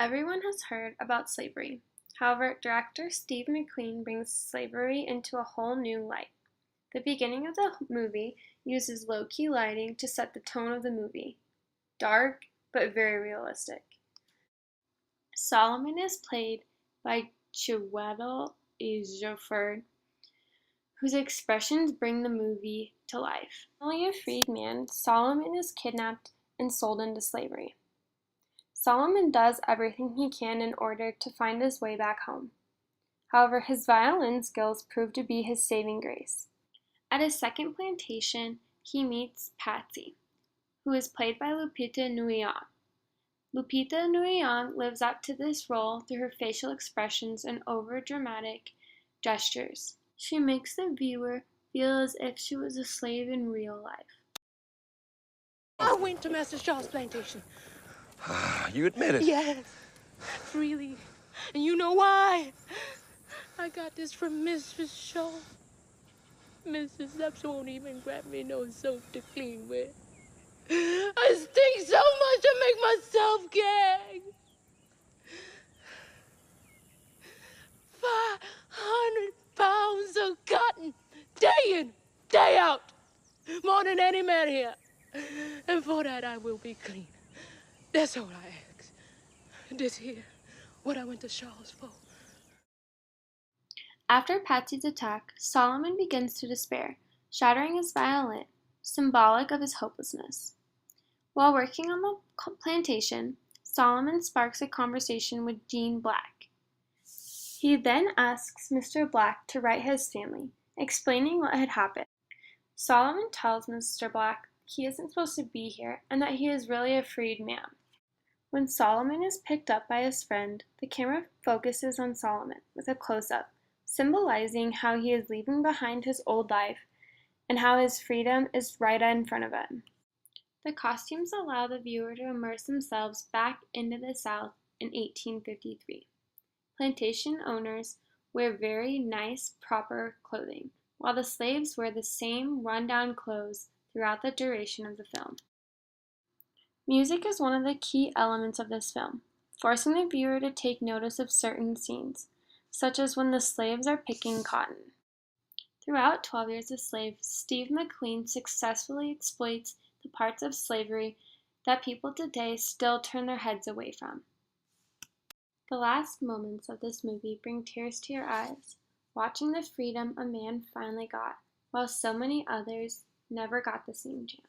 Everyone has heard about slavery. However, director Steve McQueen brings slavery into a whole new light. The beginning of the movie uses low-key lighting to set the tone of the movie. Dark, but very realistic. Solomon is played by Chiwetel Ejiofor, whose expressions bring the movie to life. Only a freed man, Solomon is kidnapped and sold into slavery. Solomon does everything he can in order to find his way back home. However, his violin skills prove to be his saving grace. At his second plantation, he meets Patsy, who is played by Lupita Nyong'o. Lupita Nyong'o lives up to this role through her facial expressions and over-dramatic gestures. She makes the viewer feel as if she was a slave in real life. I went to Master Shaw's plantation. You admit it? Yes, freely. And you know why? I got this from Mrs. Shaw. Mrs. Epps won't even grab me no soap to clean with. I stink so much I make myself gag. 500 pounds of cotton, day in, day out. More than any man here. And for that I will be clean. That's all I ask. This here, what I went to Shaw's for. After Patsy's attack, Solomon begins to despair, shattering his violin, symbolic of his hopelessness. While working on the plantation, Solomon sparks a conversation with Gene Black. He then asks Mr. Black to write his family, explaining what had happened. Solomon tells Mr. Black he isn't supposed to be here and that he is really a freed man. When Solomon is picked up by his friend, the camera focuses on Solomon with a close-up, symbolizing how he is leaving behind his old life and how his freedom is right in front of him. The costumes allow the viewer to immerse themselves back into the South in 1853. Plantation owners wear very nice, proper clothing, while the slaves wear the same run-down clothes throughout the duration of the film. Music is one of the key elements of this film, forcing the viewer to take notice of certain scenes, such as when the slaves are picking cotton. Throughout 12 Years a Slave, Steve McQueen successfully exploits the parts of slavery that people today still turn their heads away from. The last moments of this movie bring tears to your eyes, watching the freedom a man finally got, while so many others never got the same chance.